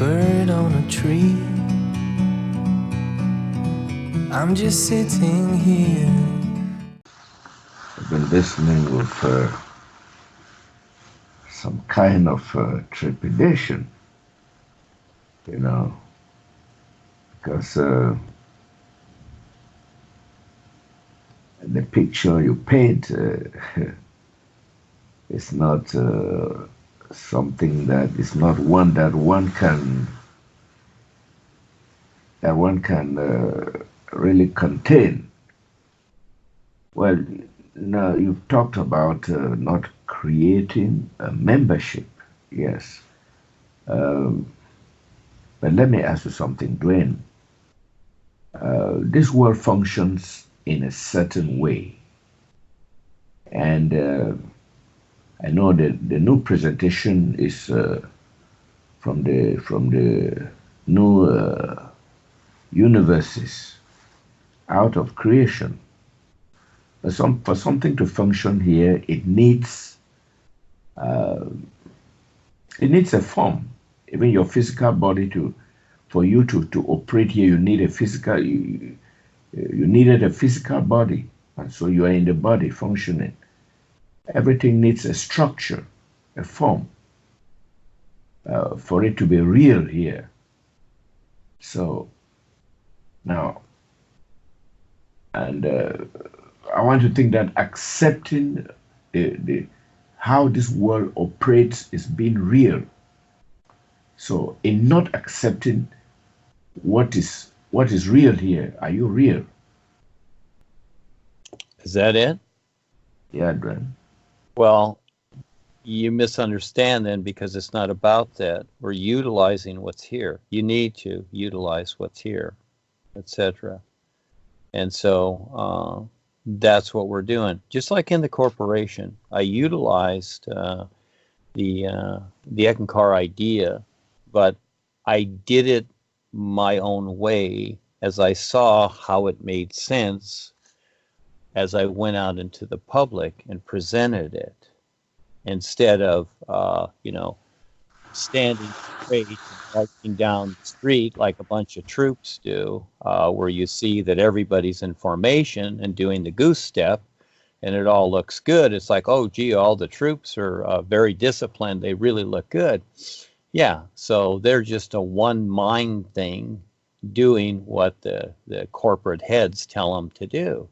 bird on a tree. I'm just sitting here. I've been listening with some kind of trepidation, you know, because the picture you paint is not something that is not one that one can really contain. Well, now you've talked about not creating a membership, yes. Um, but let me ask you something, Duane. This world functions in a certain way, and I know that the new presentation is from the new universes out of creation. But for something to function here, uh, it needs a form. Even your physical body for you to operate here, you need a physical. You needed a physical body, and so you are in the body functioning. Everything needs a structure, a form, for it to be real here. So now, and I want to think that accepting the how this world operates is being real. So in not accepting what is real here, are you real? Is that it? Yeah, Dren. Well, you misunderstand then, because it's not about that. We're utilizing what's here. You need to utilize what's here, etc. And so that's what we're doing. Just like in the corporation, I utilized the Eckankar idea, but I did it my own way as I saw how it made sense as I went out into the public and presented it, instead of standing straight and marching down the street like a bunch of troops do, where you see that everybody's in formation and doing the goose step, and it all looks good. It's like, oh, gee, all the troops are very disciplined. They really look good. Yeah, so they're just a one mind thing doing what the corporate heads tell them to do.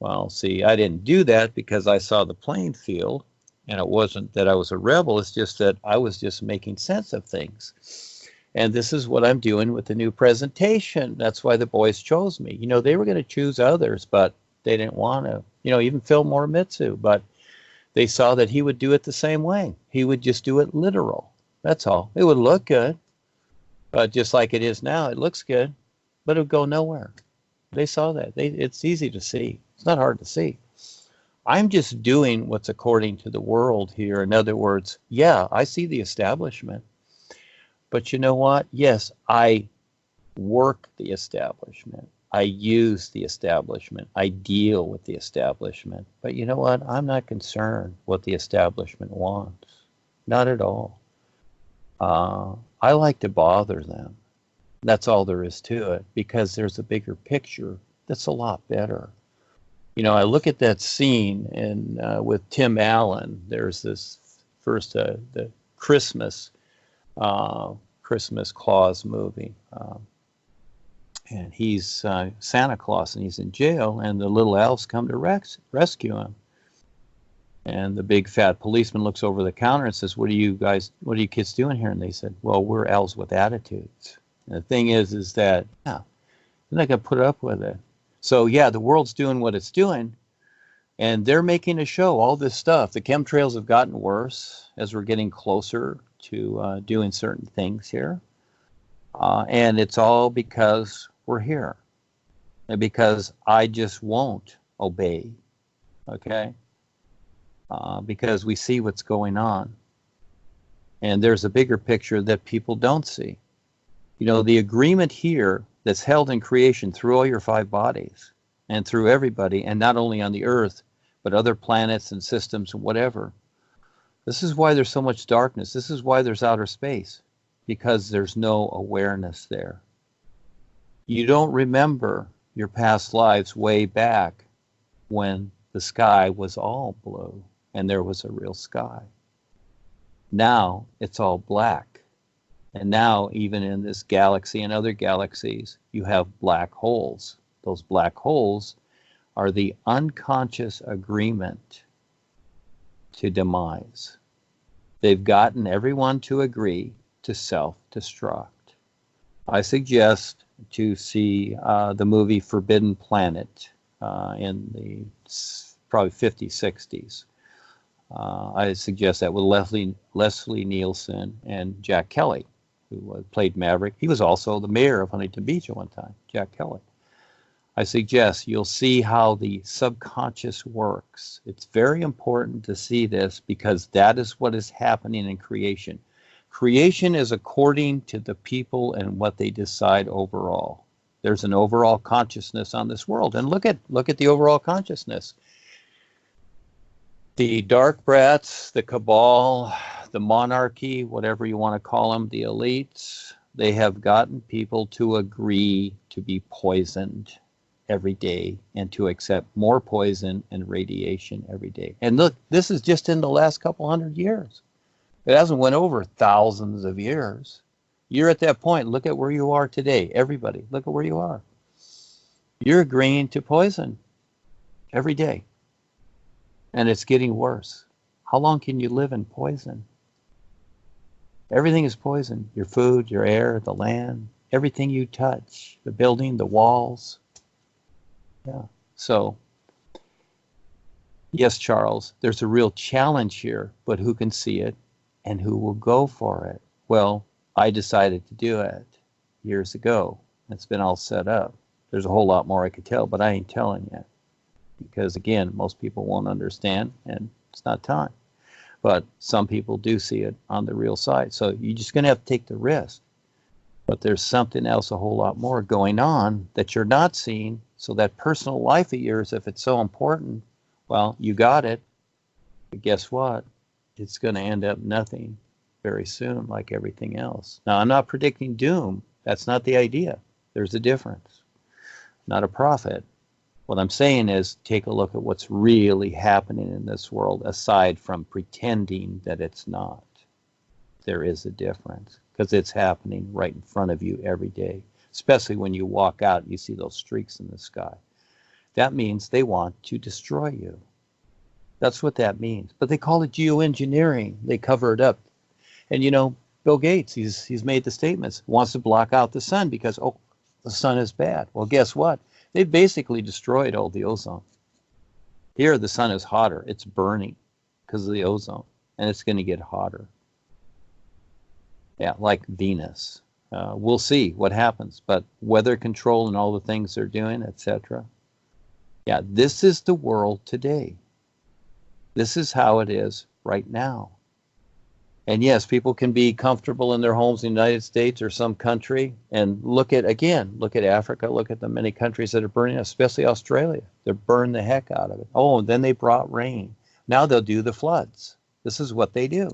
Well, see, I didn't do that because I saw the playing field, and it wasn't that I was a rebel. It's just that I was just making sense of things. And this is what I'm doing with the new presentation. That's why the boys chose me. They were going to choose others, but they didn't want to. Even Phil Morimitsu, but they saw that he would do it the same way. He would just do it literal. That's all. It would look good, but just like it is now, it looks good, but it would go nowhere. They saw that. It's easy to see. It's not hard to see. I'm just doing what's according to the world here. In other words, yeah, I see the establishment, but you know what? Yes, I work the establishment. I use the establishment. I deal with the establishment. But you know what? I'm not concerned what the establishment wants. Not at all. I like to bother them. That's all there is to it, because there's a bigger picture that's a lot better. I look at that scene with Tim Allen. There's this first the Christmas Claus movie, and he's Santa Claus, and he's in jail, and the little elves come to rescue him. And the big fat policeman looks over the counter and says, what are you kids doing here? And they said, well, we're elves with attitudes. And the thing is that, yeah, they're not going to put up with it. So, yeah, the world's doing what it's doing, and they're making a show, all this stuff. The chemtrails have gotten worse as we're getting closer to doing certain things here. And it's all because we're here, and because I just won't obey, okay? Because we see what's going on. And there's a bigger picture that people don't see. The agreement here that's held in creation through all your 5 bodies and through everybody, and not only on the earth, but other planets and systems and whatever. This is why there's so much darkness. This is why there's outer space. because there's no awareness there. You don't remember your past lives way back when the sky was all blue and there was a real sky. Now it's all black. And now, even in this galaxy and other galaxies, you have black holes. Those black holes are the unconscious agreement to demise. They've gotten everyone to agree to self-destruct. I suggest to see the movie Forbidden Planet in the probably 50s, 60s. I suggest that with Leslie Nielsen and Jack Kelly, who played Maverick. He was also the mayor of Huntington Beach at one time, Jack Kelly. I suggest you'll see how the subconscious works. It's very important to see this because that is what is happening in creation. Creation is according to the people and what they decide overall. There's an overall consciousness on this world, and look at the overall consciousness. The dark brats, the cabal, the monarchy, whatever you want to call them, the elites, they have gotten people to agree to be poisoned every day and to accept more poison and radiation every day. And look, this is just in the last couple hundred years. It hasn't went over thousands of years. You're at that point. Look at where you are today. Everybody, look at where you are. You're agreeing to poison every day. And it's getting worse. How long can you live in poison? Everything is poison. Your food, your air, the land, everything you touch, the building, the walls. Yeah. So, yes, Charles, there's a real challenge here, but who can see it and who will go for it? Well, I decided to do it years ago. It's been all set up. There's a whole lot more I could tell, but I ain't telling yet. Because again, most people won't understand and it's not time. But some people do see it on the real side. So you're just going to have to take the risk. But there's something else a whole lot more going on that you're not seeing. So that personal life of yours, if it's so important, well, you got it. But guess what? It's going to end up nothing very soon, like everything else. Now, I'm not predicting doom. That's not the idea. There's a difference. Not a prophet. What I'm saying is take a look at what's really happening in this world aside from pretending that it's not. There is a difference because it's happening right in front of you every day, especially when you walk out and you see those streaks in the sky. That means they want to destroy you. That's what that means. But they call it geoengineering. They cover it up. And you know, Bill Gates, he's made the statements, wants to block out the sun because, oh, the sun is bad. Well, guess what? They've basically destroyed all the ozone. Here, the sun is hotter. It's burning because of the ozone, and it's going to get hotter. Yeah, like Venus. We'll see what happens, but weather control and all the things they're doing, etc. Yeah, this is the world today. This is how it is right now. And yes, people can be comfortable in their homes in the United States or some country and look at Africa, look at the many countries that are burning, especially Australia. They're burning the heck out of it. Oh, and then they brought rain. Now they'll do the floods. This is what they do.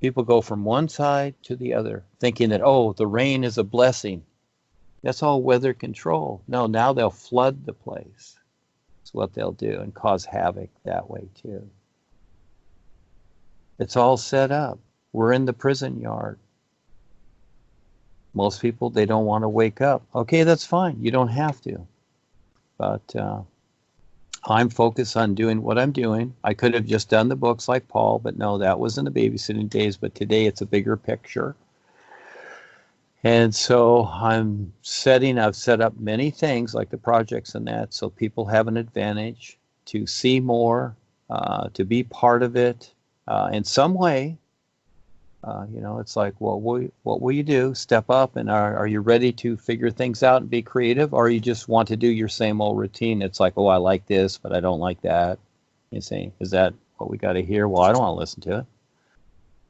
People go from one side to the other, thinking that, oh, the rain is a blessing. That's all weather control. No, now they'll flood the place. That's what they'll do and cause havoc that way too. It's all set up. We're in the prison yard. Most people, they don't want to wake up. Okay, that's fine. You don't have to. But I'm focused on doing what I'm doing. I could have just done the books like Paul, but no, that was in the babysitting days. But today it's a bigger picture. And so I've set up many things like the projects and that, so people have an advantage to see more, to be part of it. In some way, it's like, well, what will you do? Step up, and are you ready to figure things out and be creative, or you just want to do your same old routine? It's like, oh, I like this, but I don't like that. You say, is that what we got to hear? Well, I don't want to listen to it.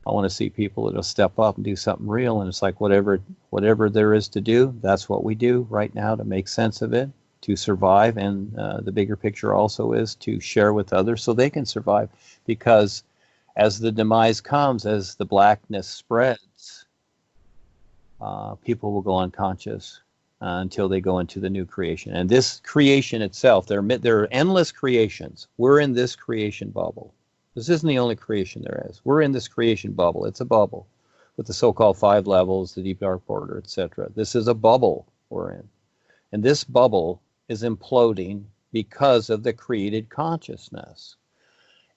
I want to see people that'll step up and do something real, and it's like whatever there is to do, that's what we do right now to make sense of it, to survive, and the bigger picture also is to share with others so they can survive, because as the demise comes, as the blackness spreads, people will go unconscious until they go into the new creation. And this creation itself, there are endless creations. We're in this creation bubble. This isn't the only creation there is. We're in this creation bubble. It's a bubble with the so-called 5 levels, the deep dark border, etc. This is a bubble we're in. And this bubble is imploding because of the created consciousness.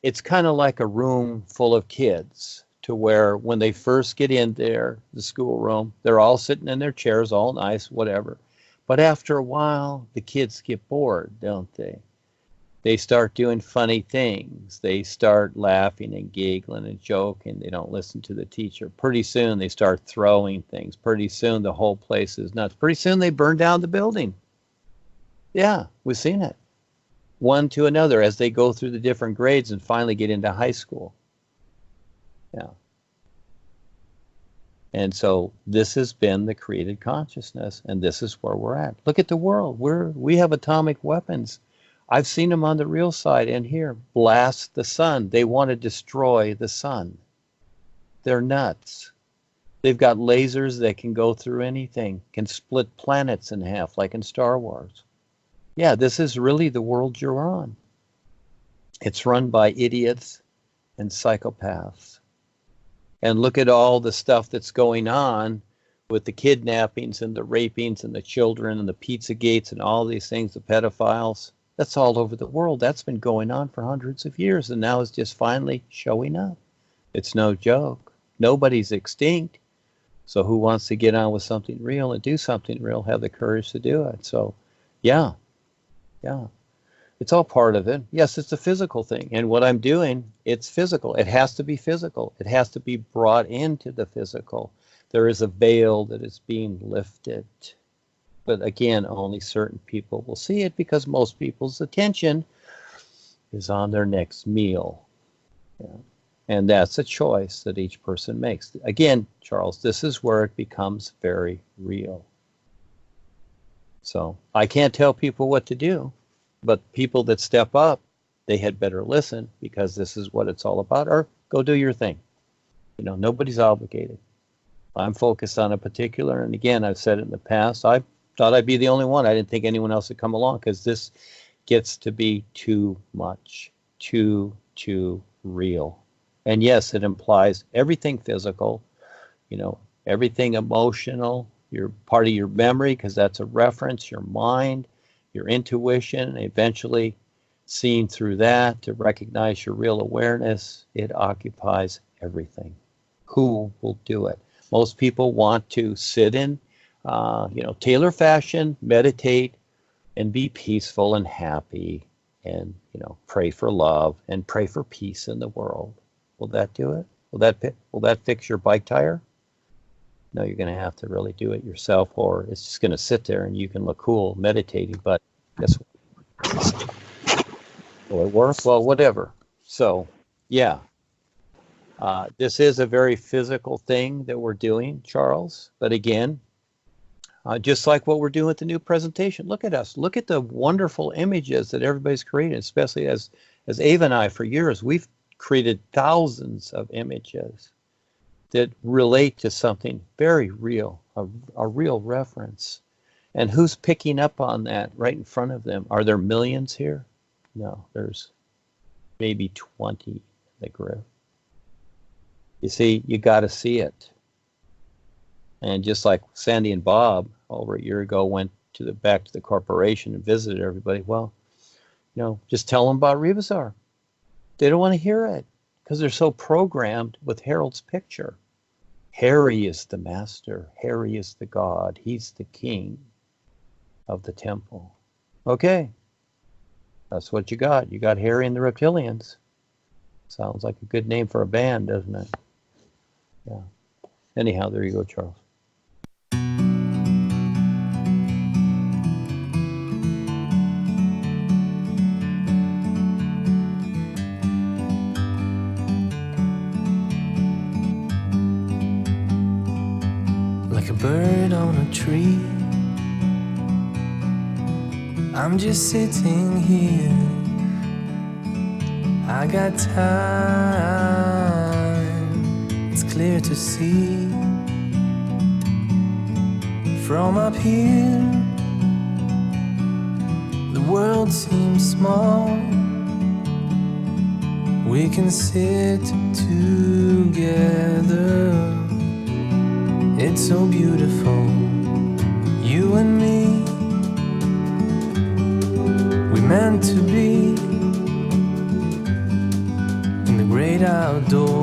It's kind of like a room full of kids, to where when they first get in there, the schoolroom, they're all sitting in their chairs, all nice, whatever. But after a while, the kids get bored, don't they? They start doing funny things. They start laughing and giggling and joking. They don't listen to the teacher. Pretty soon, they start throwing things. Pretty soon, the whole place is nuts. Pretty soon, they burn down the building. Yeah, we've seen it. One to another as they go through the different grades and finally get into high school. Yeah. And so this has been the created consciousness, and this is where we're at. Look at the world. We have atomic weapons. I've seen them on the real side and here. Blast the sun. They want to destroy the sun. They're nuts. They've got lasers that can go through anything, can split planets in half, like in Star Wars. Yeah, this is really the world you're on. It's run by idiots and psychopaths. And look at all the stuff that's going on with the kidnappings and the rapings and the children and the Pizzagates and all these things, the pedophiles. That's all over the world. That's been going on for hundreds of years, and now it's just finally showing up. It's no joke. Nobody's extinct. So who wants to get on with something real and do something real, have the courage to do it? So, yeah. It's all part of it. Yes, it's a physical thing. And what I'm doing, it's physical. It has to be physical. It has to be brought into the physical. There is a veil that is being lifted. But again, only certain people will see it because most people's attention is on their next meal. Yeah. And that's a choice that each person makes. Again, Charles, this is where it becomes very real. So I can't tell people what to do. But people that step up, they had better listen, because this is what it's all about, or go do your thing. Nobody's obligated. I'm focused on a particular, and again, I've said it in the past, I thought I'd be the only one. I didn't think anyone else would come along, because this gets to be too much, too real. And yes, it implies everything physical, everything emotional, your part of your memory, because that's a reference, your mind, your intuition, eventually seeing through that to recognize your real awareness. It occupies everything. Who will do it? Most people want to sit in, tailor fashion, meditate, and be peaceful and happy, and pray for love and pray for peace in the world. Will that do it? Will that fix your bike tire? No, you're going to have to really do it yourself, or it's just going to sit there and you can look cool meditating, but guess what? Will it work? Well, whatever. So, yeah. This is a very physical thing that we're doing, Charles. But again, just like what we're doing with the new presentation, look at us. Look at the wonderful images that everybody's created, especially as Ava and I, for years, we've created thousands of images that relate to something very real, a real reference. And who's picking up on that right in front of them? Are there millions here? No, there's maybe 20 in the group. You see, you got to see it. And just like Sandy and Bob over a year ago went back to the corporation and visited everybody, well, just tell them about Revazar. They don't want to hear it because they're so programmed with Harold's picture. Harry is the master. Harry is the god. He's the king of the temple. Okay. That's what you got. You got Harry and the Reptilians. Sounds like a good name for a band, doesn't it? Yeah. Anyhow, there you go, Charles. Like a bird on a tree, I'm just sitting here. I got time, it's clear to see. From up here, the world seems small. We can sit together. It's so beautiful, you and me. We meant to be in the great outdoors.